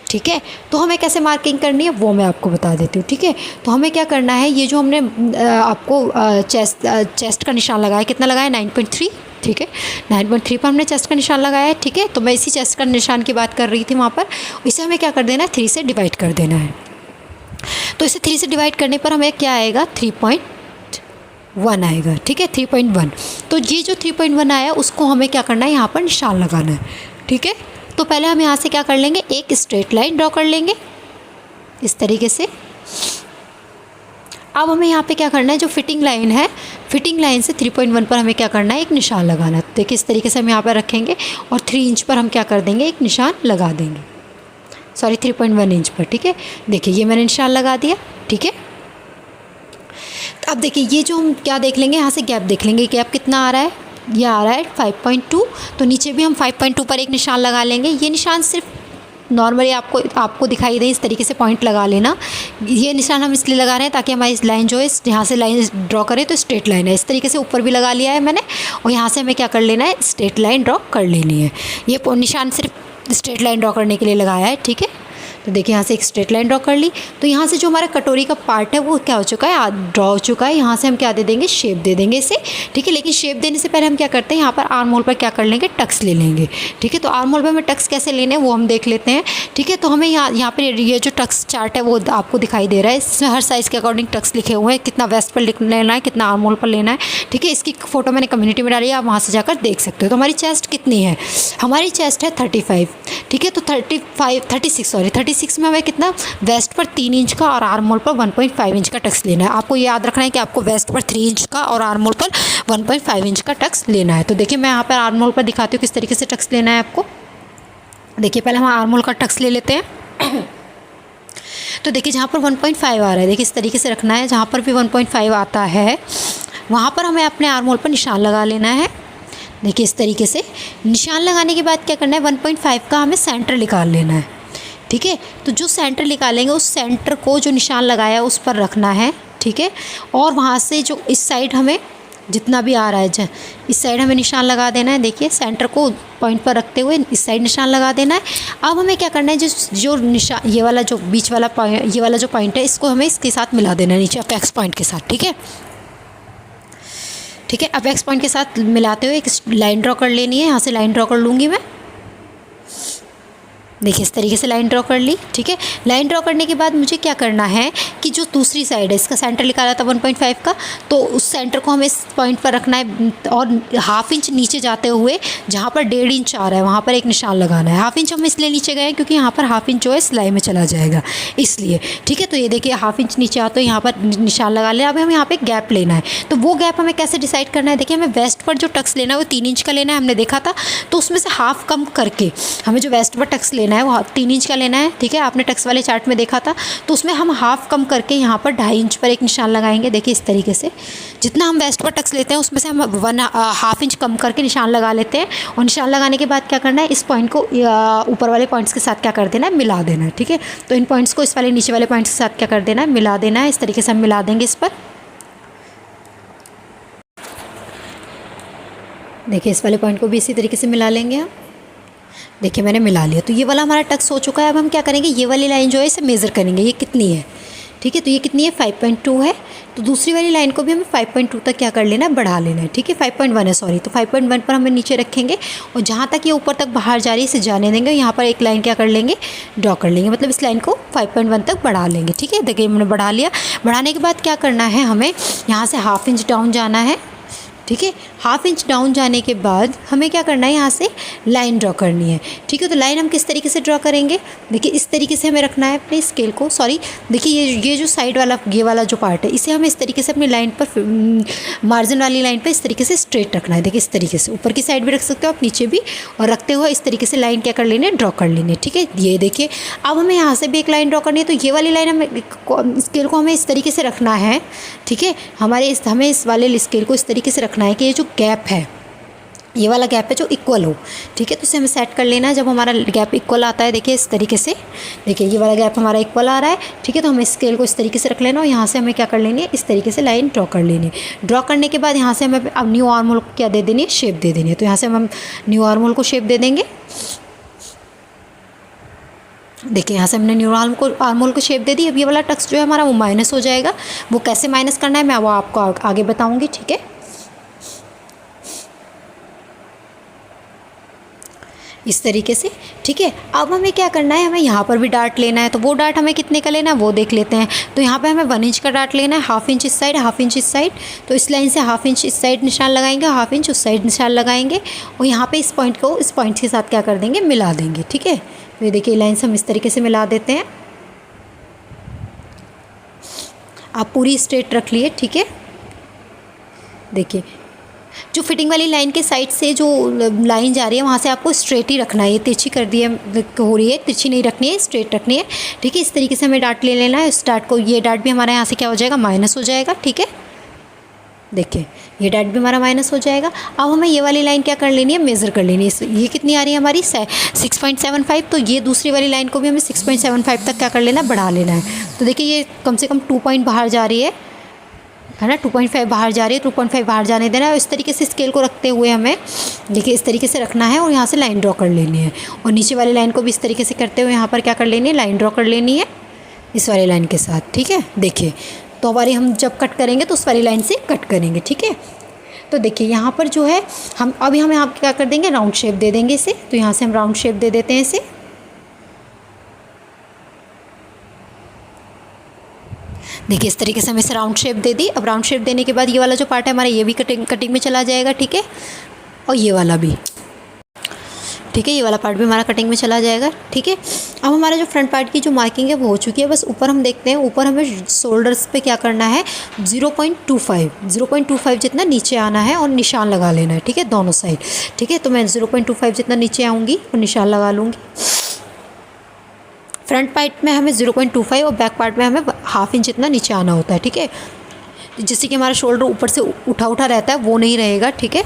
ठीक है, तो हमें कैसे मार्किंग करनी है वो मैं आपको बता देती हूँ। ठीक है, तो हमें क्या करना है, ये जो हमने आपको चेस्ट का निशान लगाया, कितना लगाया, 9.3। ठीक है, 9.3 पर हमने चेस्ट का निशान लगाया है। ठीक है, तो मैं इसी चेस्ट का निशान की बात कर रही थी वहाँ पर। इसे हमें क्या कर देना है, 3 से डिवाइड कर देना है। तो इसे 3 से डिवाइड करने पर हमें क्या आएगा, 3.1 आएगा। ठीक है, 3.1। तो ये जो 3.1 आया उसको हमें क्या करना है, यहाँ पर निशान लगाना है। ठीक है, तो पहले हम यहाँ से क्या कर लेंगे, एक स्ट्रेट लाइन ड्रॉ कर लेंगे इस तरीके से। अब हमें यहाँ पे क्या करना है, जो फिटिंग लाइन है, फिटिंग लाइन से 3.1 पर हमें क्या करना है, एक निशान लगाना है। देखिए इस तरीके से हम यहाँ पर रखेंगे और 3 इंच पर हम क्या कर देंगे, एक निशान लगा देंगे, सॉरी 3.1 इंच पर। ठीक है, देखिए ये मैंने निशान लगा दिया। ठीक है, अब देखिए ये जो हम क्या देख लेंगे, यहाँ से गैप देख लेंगे, गैप कितना आ रहा है, ये आ रहा है 5.2। तो नीचे भी हम 5.2 पर एक निशान लगा लेंगे। ये निशान सिर्फ नॉर्मली आपको दिखाई दे, इस तरीके से पॉइंट लगा लेना। ये निशान हम इसलिए लगा रहे हैं ताकि हमारी लाइन जो है, यहाँ से लाइन ड्रॉ करें तो स्ट्रेट लाइन है। इस तरीके से ऊपर भी लगा लिया है मैंने, और यहाँ से हमें क्या कर लेना है, स्ट्रेट लाइन ड्रॉ कर लेनी है। ये निशान सिर्फ स्ट्रेट लाइन ड्रॉ करने के लिए लगाया है। ठीक है, तो देखिए यहाँ से एक स्ट्रेट लाइन ड्रॉ कर ली। तो यहाँ से जो हमारा कटोरी का पार्ट है वो क्या हो चुका है, ड्रॉ हो चुका है। यहाँ से हम क्या दे देंगे, शेप दे देंगे इसे। ठीक है, लेकिन शेप देने से पहले हम क्या करते हैं, यहाँ पर आर्म होल पर क्या कर लेंगे, टक्स ले लेंगे। ठीक है, तो आर्म होल पर हमें टक्स कैसे लेने हैं वो हम देख लेते हैं। ठीक है, तो हमें यहाँ पर ये जो टक्स चार्ट है वो आपको दिखाई दे रहा है। इसमें हर साइज़ के अकॉर्डिंग टक्स लिखे हुए हैं, कितना वेस्ट पर लेना है, कितना आर्म होल पर लेना है। ठीक है, इसकी फ़ोटो मैंने कम्युनिटी में डाली है, आप वहाँ से जाकर देख सकते हो। तो हमारी चेस्ट कितनी है, हमारी चेस्ट है 35। ठीक है, तो 36 में हमें कितना, वेस्ट पर 3 इंच का और आर्म होल पर 1.5 इंच का टक्स लेना है। आपको याद रखना है कि आपको वेस्ट पर 3 इंच का और आर्म होल पर 1.5 इंच का टक्स लेना है। तो देखिए मैं यहाँ पर आर्म होल पर दिखाती हूँ किस तरीके से टक्स लेना है आपको। देखिए पहले हम आर्म होल का टक्स ले लेते हैं। तो देखिए जहाँ पर 1.5 आ रहा है, देखिए इस तरीके से रखना है। जहाँ पर भी 1.5 आता है वहाँ पर हमें अपने आर्म होल पर निशान लगा लेना है। देखिए इस तरीके से निशान लगाने के बाद क्या करना है, 1.5 का हमें सेंटर निकाल लेना है। ठीक है, तो जो सेंटर निकालेंगे उस सेंटर को जो निशान लगाया है उस पर रखना है। ठीक है, और वहाँ से जो इस साइड हमें जितना भी आ रहा है, इस साइड हमें निशान लगा देना है। देखिए सेंटर को पॉइंट पर रखते हुए इस साइड निशान लगा देना है। अब हमें क्या करना है, जो निशान, ये वाला जो बीच वाला पॉइंट, ये वाला जो पॉइंट है, इसको हमें इसके साथ मिला देना है, नीचे अपेक्स पॉइंट के साथ। ठीक है, ठीक है, अपेक्स पॉइंट के साथ मिलाते हुए एक लाइन ड्रॉ कर लेनी है। यहाँ से लाइन ड्रॉ कर लूँगी मैं। देखिए इस तरीके से लाइन ड्रॉ कर ली। ठीक है, लाइन ड्रॉ करने के बाद मुझे क्या करना है कि जो दूसरी साइड है, इसका सेंटर निकाला था 1.5 का, तो उस सेंटर को हमें इस पॉइंट पर रखना है और 1/2 इंच नीचे जाते हुए जहाँ पर 1.5 इंच आ रहा है वहाँ पर एक निशान लगाना है। 1/2 इंच हम इसलिए नीचे गए क्योंकि यहाँ पर 1/2 इंच जो है सिलाई में चला जाएगा, इसलिए। ठीक है, तो ये देखिए 1/2 इंच नीचे आते हुए यहाँ पर निशान लगा लें। अब हमें यहाँ पर गैप लेना है, तो वो गैप हमें कैसे डिसाइड करना है। देखिए हमें वेस्ट पर जो टक्स लेना है वो 3 इंच का लेना है, हमने देखा था। तो उसमें से हाफ कम करके हमें जो वेस्ट पर टक्स लेना है वो 3 इंच का लेना है। ठीक है, आपने टक्स वाले चार्ट में देखा था। तो उसमें हम हाफ कम करके यहाँ पर 2.5 इंच पर एक निशान लगाएंगे। देखिए इस तरीके से जितना हम वेस्ट पर टक्स लेते हैं उसमें से हम 1/2 इंच कम करके निशान लगा लेते हैं। और निशान लगाने के बाद क्या करना है, इस पॉइंट को ऊपर वाले पॉइंट्स के साथ क्या कर देना है, मिला देना है। ठीक है, तो इन पॉइंट्स को इस वाले नीचे वाले पॉइंट्स के साथ क्या कर देना है, मिला देना है। इस तरीके से हम मिला देंगे इस पर। देखिए इस वाले पॉइंट को भी इसी तरीके से मिला लेंगे हम। देखिए मैंने मिला लिया, तो ये वाला हमारा टक्स हो चुका है। अब हम क्या करेंगे, ये वाली लाइन जो है इसे मेज़र करेंगे, ये कितनी है। ठीक है, तो ये कितनी है, 5.2 है। तो दूसरी वाली लाइन को भी हमें 5.2 तक क्या कर लेना है, बढ़ा लेना है। ठीक है, 5.1 है, सॉरी। तो 5.1 पर हमें नीचे रखेंगे और जहाँ तक ये ऊपर तक बाहर जा रही है इसे जाने देंगे। यहाँ पर एक लाइन क्या कर लेंगे, ड्रॉ कर लेंगे, मतलब इस लाइन को 5.1 तक बढ़ा लेंगे। ठीक है, देखिए हमने बढ़ा लिया। बढ़ाने के बाद क्या करना है, हमें यहाँ से 1/2 इंच डाउन जाना है। ठीक है। हाफ इंच डाउन जाने के बाद हमें क्या करना है, यहाँ से लाइन ड्रॉ करनी है। ठीक है, तो लाइन हम किस तरीके से ड्रॉ करेंगे, देखिए इस तरीके से हमें रखना है अपने स्केल को। सॉरी, देखिए ये जो साइड वाला, ये वाला जो पार्ट है, इसे हमें इस तरीके से अपनी लाइन पर, मार्जिन वाली लाइन पर इस तरीके से स्ट्रेट रखना है। देखिए इस तरीके से ऊपर की साइड भी रख सकते हो आप, नीचे भी, और रखते हुए इस तरीके से लाइन क्या कर लेनी है, ड्रॉ कर लेनी है। ठीक है, ये देखिए अब हमें यहाँ से भी एक लाइन ड्रॉ करनी है। तो ये वाली लाइन हमें स्केल को हमें इस तरीके से रखना है। ठीक है, हमें इस वाले स्केल को इस तरीके से रखना है कि ये जो गैप है, ये वाला गैप है जो इक्वल हो। ठीक है, तो इसे हमें सेट कर लेना है। जब हमारा गैप इक्वल आता है, देखिए इस तरीके से, देखिए ये वाला गैप हमारा इक्वल आ रहा है। ठीक है, तो हमें स्केल को इस तरीके से रख लेना और यहाँ से हमें क्या कर लेनी है, इस तरीके से लाइन ड्रॉ कर लेनी है। ड्रॉ करने के बाद यहाँ से हमें अब न्यू आर्म होल को क्या दे देनी है, शेप दे देनी है। तो यहाँ से हम न्यू आर्म होल को शेप दे देंगे। देखिए यहाँ से हमने न्यू आर्म होल को शेप दे दी। अब ये वाला टक्स जो है हमारा वो माइनस हो जाएगा। वो कैसे माइनस करना है मैं वो आपको आगे बताऊँगी। ठीक है, इस तरीके से। ठीक है, अब हमें क्या करना है, हमें यहाँ पर भी डार्ट लेना है। तो वो डार्ट हमें कितने का लेना है वो देख लेते हैं। तो यहाँ पे हमें 1 इंच का डार्ट लेना है, हाफ इंच इस साइड, हाफ इंच इस साइड। तो इस लाइन से हाफ इंच इस साइड निशान लगाएंगे, हाफ इंच उस साइड निशान लगाएंगे, और यहाँ पे इस पॉइंट को इस पॉइंट के साथ क्या कर देंगे, मिला देंगे। ठीक है, तो ये देखिए लाइन से हम इस तरीके से मिला देते हैं। आप पूरी स्ट्रेट रख लिए। ठीक है, देखिए जो फिटिंग वाली लाइन के साइड से जो लाइन जा रही है वहाँ से आपको स्ट्रेट ही रखना है। ये तिरछी कर दी है, हो रही है, तिरछी नहीं रखनी है, स्ट्रेट रखनी है। ठीक है, इस तरीके से हमें डार्ट ले लेना है। इस डार्ट को, ये डार्ट भी हमारा यहाँ से क्या हो जाएगा, माइनस हो जाएगा। ठीक है, देखिए ये डार्ट भी हमारा माइनस हो जाएगा। अब हमें ये वाली लाइन क्या कर लेनी है, मेज़र कर लेनी है। ये कितनी आ रही है हमारी, 6.75। तो ये दूसरी वाली लाइन को भी हमें 6.75 तक क्या कर लेना है, बढ़ा लेना है। तो देखिए ये कम से कम 2 पॉइंट बाहर जा रही है ना, 2.5 बाहर जा रही है। 2.5 बाहर जाने देना है। और इस तरीके से स्केल को रखते हुए हमें देखिए इस तरीके से रखना है और यहाँ से लाइन ड्रॉ कर लेनी है। और नीचे वाली लाइन को भी इस तरीके से करते हुए यहाँ पर क्या कर लेनी है, लाइन ड्रॉ कर लेनी है इस वाली लाइन के साथ। ठीक है, देखिए तो हमारी हम जब कट करेंगे तो उस वाली लाइन से कट करेंगे। ठीक है, तो देखिए यहाँ पर जो है हम अभी हम यहाँ क्या कर देंगे, राउंड शेप दे देंगे इसे। तो यहाँ से हम राउंड शेप दे देते हैं इसे। देखिए इस तरीके से हम इसे राउंड शेप दे दी। अब राउंड शेप देने के बाद ये वाला जो पार्ट है हमारा, ये भी कटिंग में चला जाएगा। ठीक है, और ये वाला भी। ठीक है, ये वाला पार्ट भी हमारा कटिंग में चला जाएगा। ठीक है, अब हमारा जो फ्रंट पार्ट की जो मार्किंग है वो हो चुकी है। बस ऊपर हम देखते हैं, ऊपर हमें शोल्डर्स पे क्या करना है, 0.25 जितना नीचे आना है और निशान लगा लेना है। ठीक है, दोनों साइड। ठीक है, तो मैं 0.25 जितना नीचे आऊँगी और निशान लगा लूँगी। फ्रंट पार्ट में हमें 0.25 और बैक पार्ट में हमें हाफ इंच इतना नीचे आना होता है। ठीक है, जिससे कि हमारा शोल्डर ऊपर से उठा रहता है वो नहीं रहेगा। ठीक है,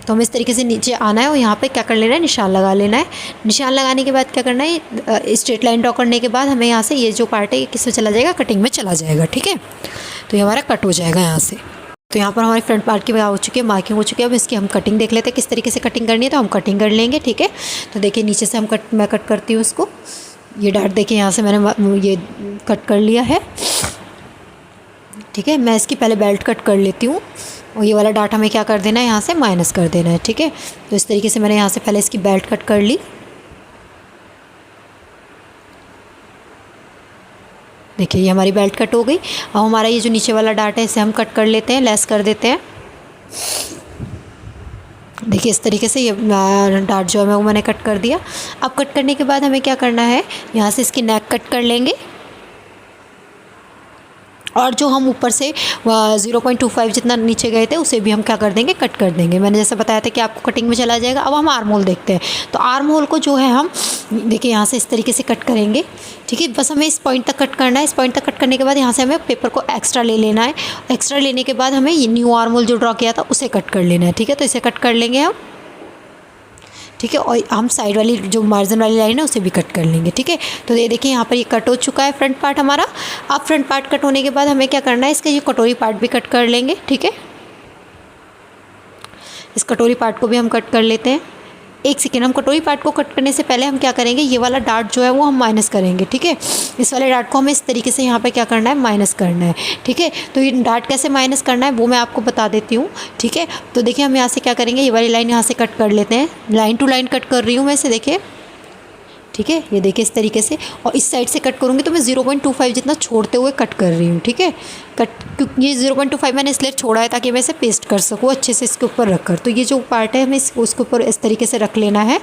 तो हमें इस तरीके से नीचे आना है और यहाँ पे क्या कर लेना है, निशान लगा लेना है। निशान लगाने के बाद क्या करना है, स्ट्रेट लाइन ड्रॉ करने के बाद हमें यहाँ से ये जो पार्ट है ये किस में चला जाएगा, कटिंग में चला जाएगा। ठीक है, तो ये हमारा कट हो जाएगा यहाँ से। तो यहाँ पर हमारी फ्रंट पार्ट की हो चुकी है, मार्किंग हो चुकी है। अब इसकी हम कटिंग देख लेते हैं किस तरीके से कटिंग करनी है। तो हम कटिंग कर लेंगे। ठीक है, तो देखिए नीचे से मैं कट करती हूँ इसको। ये डार्ट देखिए यहाँ से मैंने ये कट कर लिया है। ठीक है, मैं इसकी पहले बेल्ट कट कर लेती हूँ और ये वाला डार्ट हमें क्या कर देना है, यहाँ से माइनस कर देना है। ठीक है, तो इस तरीके से मैंने यहाँ से पहले इसकी बेल्ट कट कर ली। देखिए ये हमारी बेल्ट कट हो गई। अब हमारा ये जो नीचे वाला डार्ट है इसे हम कट कर लेते हैं, लेस कर देते हैं। देखिए इस तरीके से ये डार्ट जो है वो मैंने कट कर दिया। अब कट करने के बाद हमें क्या करना है, यहाँ से इसकी नेक कट कर लेंगे और जो हम ऊपर से 0.25 जितना नीचे गए थे उसे भी हम क्या कर देंगे, कट कर देंगे। मैंने जैसे बताया था कि आपको कटिंग में चला जाएगा। अब हम आर्म होल देखते हैं। तो आर्म होल को जो है हम देखिए यहाँ से इस तरीके से कट करेंगे। ठीक है, बस हमें इस पॉइंट तक कट करना है। इस पॉइंट तक कट करने के बाद यहाँ से हमें पेपर को एक्स्ट्रा ले लेना है। एक्स्ट्रा लेने के बाद हमें ये न्यू आर्म होल जो ड्रॉ किया था उसे कट कर लेना है। ठीक है, तो इसे कट कर लेंगे हम। ठीक है, और हम साइड वाली जो मार्जिन वाली लाइन है उसे भी कट कर लेंगे। ठीक है, तो ये देखिए यहाँ पर ये कट हो चुका है फ्रंट पार्ट हमारा। अब फ्रंट पार्ट कट होने के बाद हमें क्या करना है, इसका ये कटोरी पार्ट भी कट कर लेंगे। ठीक है, इस कटोरी पार्ट को भी हम कट कर लेते हैं। एक सेकेंड, हम कटोरी पार्ट को कट करने से पहले हम क्या करेंगे, ये वाला डार्ट जो है वो हम माइनस करेंगे। ठीक है, इस वाले डार्ट को हमें इस तरीके से यहाँ पे क्या करना है, माइनस करना है। ठीक है, तो ये डार्ट कैसे माइनस करना है वो मैं आपको बता देती हूँ। ठीक है, तो देखिए हम यहाँ से क्या करेंगे, ये वाली लाइन यहाँ से कट कर लेते हैं। लाइन टू लाइन कट कर रही हूँ मैं इसे। देखिए ठीक है, ये देखिए इस तरीके से। और इस साइड से कट करूँगी तो मैं 0.25 जितना छोड़ते हुए कट कर रही हूँ, ठीक है। कट, क्योंकि ये 0.25 मैंने इसलिए छोड़ा है ताकि मैं इसे पेस्ट कर सकूँ अच्छे से इसके ऊपर रख कर। तो ये जो पार्ट है हमें उसके ऊपर इस तरीके से रख लेना है।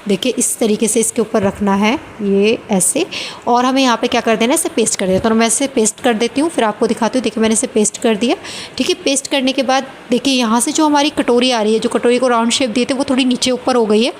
देखिए इस तरीके से इसके ऊपर रखना है, ये ऐसे। और हमें यहाँ पे क्या कर देना है, इसे पेस्ट कर देना। तो मैं इसे पेस्ट कर देती हूँ, फिर आपको दिखाती हूँ। देखिए मैंने इसे पेस्ट कर दिया, ठीक है। पेस्ट करने के बाद देखिए यहाँ से जो हमारी कटोरी आ रही है, जो कटोरी को राउंड शेप दिए थे, वो थोड़ी नीचे ऊपर हो गई है।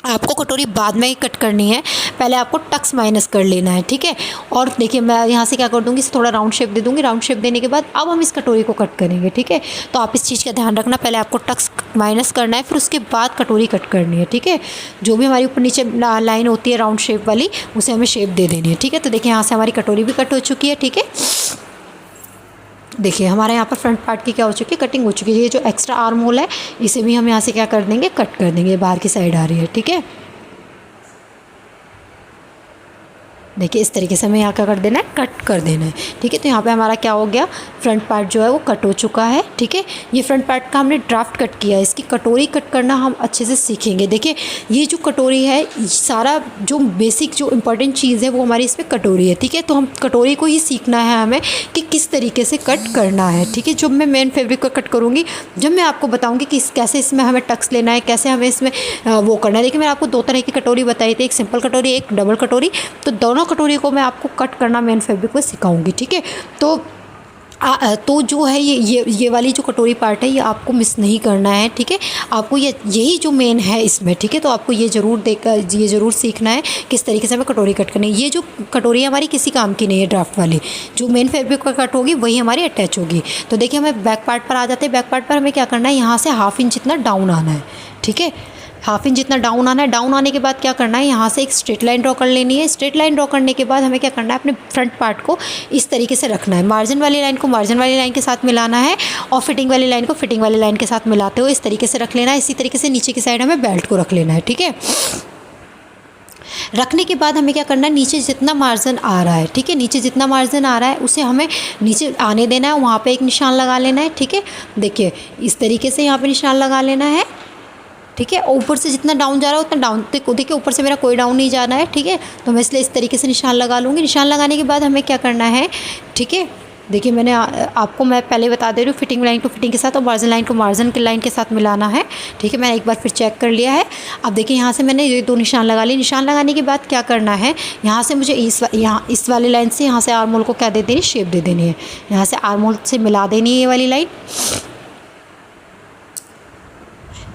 आपको कटोरी बाद में ही कट करनी है, पहले आपको टक्स माइनस कर लेना है, ठीक है। और देखिए मैं यहाँ से क्या कर दूँगी, इसे थोड़ा राउंड शेप दे दूँगी। राउंड शेप देने के बाद अब हम इस कटोरी को कट करेंगे, ठीक है। तो आप इस चीज़ का ध्यान रखना, पहले आपको टक्स माइनस करना है, फिर उसके बाद कटोरी कट करनी है, ठीक है। जो भी हमारी ऊपर नीचे लाइन होती है राउंड शेप वाली, उसे हमें शेप दे देनी है, ठीक है। तो देखिए यहाँ से हमारी कटोरी भी कट हो चुकी है, ठीक है। देखिए हमारे यहाँ पर फ्रंट पार्ट की क्या हो चुकी है, कटिंग हो चुकी है। ये जो एक्स्ट्रा आर्म होल है, इसे भी हम यहाँ से क्या कर देंगे, कट कर देंगे। बाहर की साइड आ रही है, ठीक है। देखिए इस तरीके से हमें यहाँ क्या कर देना है, कट कर देना है, ठीक है। तो यहाँ पे हमारा क्या हो गया, फ्रंट पार्ट जो है वो कट हो चुका है, ठीक है। ये फ्रंट पार्ट का हमने ड्राफ्ट कट किया है। इसकी कटोरी कट करना हम अच्छे से सीखेंगे। देखिए ये जो कटोरी है, सारा जो बेसिक जो इम्पोर्टेंट चीज़ है वो हमारी इसमें कटोरी है, ठीक है। तो हम कटोरी को ही सीखना है हमें कि किस तरीके से कट करना है, ठीक है। जब मैं मेन फैब्रिक को कट करूँगी, जब मैं आपको बताऊँगी कि कैसे इसमें हमें टक्स लेना है, कैसे हमें इसमें वो करना है। देखिए मैंने आपको 2 तरह की कटोरी बताई थी, एक सिंपल कटोरी, एक डबल कटोरी। तो दोनों कटोरी को मैं आपको कट करना मेन फैब्रिक में सिखाऊंगी, ठीक है। तो जो है ये वाली जो कटोरी पार्ट है, ये आपको मिस नहीं करना है, ठीक है। आपको यही जो मेन है इसमें, ठीक है। तो आपको ये ज़रूर सीखना है किस तरीके से हमें कटोरी कट करनी है। ये जो कटोरी है हमारी किसी काम की नहीं है, ड्राफ्ट वाली। जो मेन फैब्रिक पर कट होगी वही हमारी अटैच होगी। तो देखिए हमें बैक पार्ट पर आ जाते हैं। बैक पार्ट पर हमें क्या करना है, यहाँ से 1/2 इंच जितना डाउन आना है, ठीक है। 1/2 इंच जितना डाउन आना है। डाउन आने के बाद क्या करना है, यहाँ से एक स्ट्रेट लाइन ड्रॉ कर लेनी है। स्ट्रेट लाइन ड्रॉ करने के बाद हमें क्या करना है, अपने फ्रंट पार्ट को इस तरीके से रखना है। मार्जिन वाली लाइन को मार्जिन वाली लाइन के साथ मिलाना है, और फिटिंग वाली लाइन को फिटिंग वाली लाइन के साथ मिलाते हुए इस तरीके से रख लेना है। इसी तरीके से नीचे की साइड हमें बेल्ट को रख लेना है, ठीक है। रखने के बाद हमें क्या करना है, नीचे जितना मार्जिन आ रहा है, ठीक है, नीचे जितना मार्जिन आ रहा है उसे हमें नीचे आने देना है। वहाँ पे एक निशान लगा लेना है, ठीक है। देखिए इस तरीके से यहाँ पे निशान लगा लेना है, ठीक है। ऊपर से जितना डाउन जा रहा है उतना डाउन, देखिए ऊपर से मेरा कोई डाउन नहीं जाना है, ठीक है। तो मैं इसलिए इस तरीके से निशान लगा लूँगी। निशान लगाने के बाद हमें क्या करना है, ठीक है। देखिए मैंने आपको मैं पहले बता दे रही हूँ, फिटिंग लाइन को फिटिंग के साथ और मार्जिन लाइन को मार्जिन की लाइन के साथ मिलाना है, ठीक है। मैंने एक बार फिर चेक कर लिया है। अब देखिए यहाँ से मैंने ये 2 निशान लगा लिए। निशान लगाने के बाद क्या करना है, यहाँ से मुझे इस वाली लाइन से यहाँ से आर्म होल को क्या दे देनी, शेप दे देनी है। यहाँ से आर्म होल से मिला देनी है ये वाली लाइन,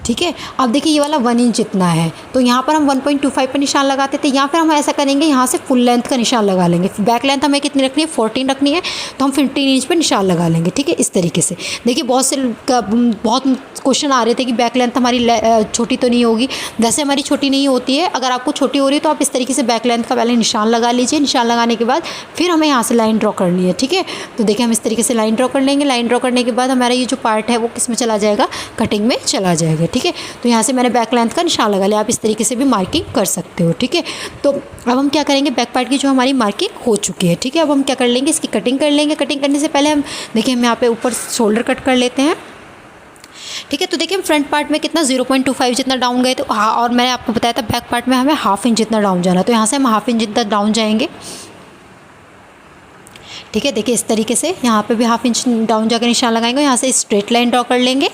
ठीक है। अब देखिए ये वाला 1 इंच जितना है, तो यहाँ पर हम 1.25 पर निशान लगाते थे। यहाँ पर हम ऐसा करेंगे, यहाँ से फुल लेंथ का निशान लगा लेंगे। बैक लेंथ हमें कितनी रखनी है, 14 रखनी है, तो हम 15 इंच पर निशान लगा लेंगे, ठीक है। इस तरीके से देखिए बहुत क्वेश्चन आ रहे थे कि बैक लेंथ हमारी छोटी तो नहीं होगी। वैसे हमारी छोटी नहीं होती है। अगर आपको छोटी हो रही है तो आप इस तरीके से बैक लेंथ का पहले निशान लगा लीजिए। निशान लगाने के बाद फिर हमें यहाँ से लाइन ड्रॉ करनी है, ठीक है। तो देखिए हम इस तरीके से लाइन ड्रॉ कर लेंगे। लाइन ड्रॉ करने के बाद हमारा ये जो पार्ट है वो किस में चला जाएगा, कटिंग में चला जाएगा, ठीक है। तो यहाँ से मैंने बैक लेंथ का निशान लगा लिया। आप इस तरीके से भी मार्किंग कर सकते हो, ठीक है। तो अब हम क्या करेंगे, बैक पार्ट की जो हमारी मार्किंग हो चुकी है, ठीक है। अब हम क्या कर लेंगे, इसकी कटिंग कर लेंगे। कटिंग करने से पहले हम देखिए हम यहाँ पे ऊपर शोल्डर कट कर लेते हैं, ठीक है। तो देखिए हम फ्रंट पार्ट में कितना 0.25 जितना डाउन गए, तो हाँ, और मैंने आपको बताया था बैक पार्ट में हमें 1/2 इंच जितना डाउन जाना, तो यहाँ से हम 1/2 इंच जितना डाउन जाएंगे, ठीक है। देखिए इस तरीके से यहाँ पे भी 1/2 इंच डाउन जाकर निशान लगाएंगे। यहाँ से स्ट्रेट लाइन ड्रॉ कर लेंगे,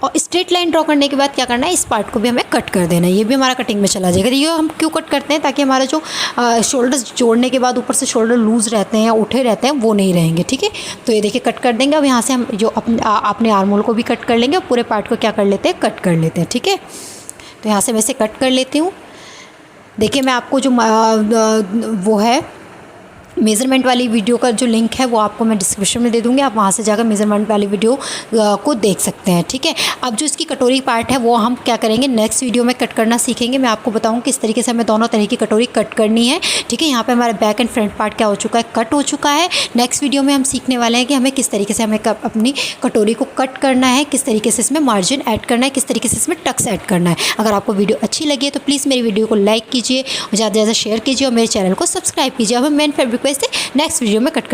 और स्ट्रेट लाइन ड्रॉ करने के बाद क्या करना है, इस पार्ट को भी हमें कट कर देना है। ये भी हमारा कटिंग में चला जाएगा। ये हम क्यों कट करते हैं, ताकि हमारा जो शोल्डर्स जोड़ने के बाद ऊपर से शोल्डर लूज़ रहते हैं या उठे रहते हैं वो नहीं रहेंगे, ठीक है। तो ये देखिए कट कर देंगे। अब यहाँ से हम जो अपने आर्म होल को भी कट कर लेंगे और पूरे पार्ट को क्या कर लेते हैं, कट कर लेते हैं, ठीक है। तो यहाँ से मैं इसे कट कर लेती हूँ। देखिए मैं आपको जो वो है मेज़रमेंट वाली वीडियो का जो लिंक है वो आपको मैं डिस्क्रिप्शन में दे दूँगी। आप वहाँ से जाकर मेज़रमेंट वाली वीडियो को देख सकते हैं, ठीक है। अब जो इसकी कटोरी पार्ट है वो हम क्या करेंगे, नेक्स्ट वीडियो में कट करना सीखेंगे। मैं आपको बताऊँ किस तरीके से हमें दोनों तरह की कटोरी कट करनी है, ठीक है। यहाँ पे हमारा बैक एंड फ्रंट पार्ट क्या हो चुका है, कट हो चुका है। नेक्स्ट वीडियो में हम सीखने वाले हैं कि हमें किस तरीके से हमें अपनी कटोरी को कट करना है, किस तरीके से इसमें मार्जिन ऐड करना है, किस तरीके से इसमें टक्स ऐड करना है। अगर आपको वीडियो अच्छी लगी है तो प्लीज़ मेरी वीडियो को लाइक कीजिए, ज़्यादा से ज़्यादा शेयर कीजिए और मेरे चैनल को सब्सक्राइब कीजिए। अब हम मेन फैब्रिक पे से नेक्स्ट वीडियो में कट कर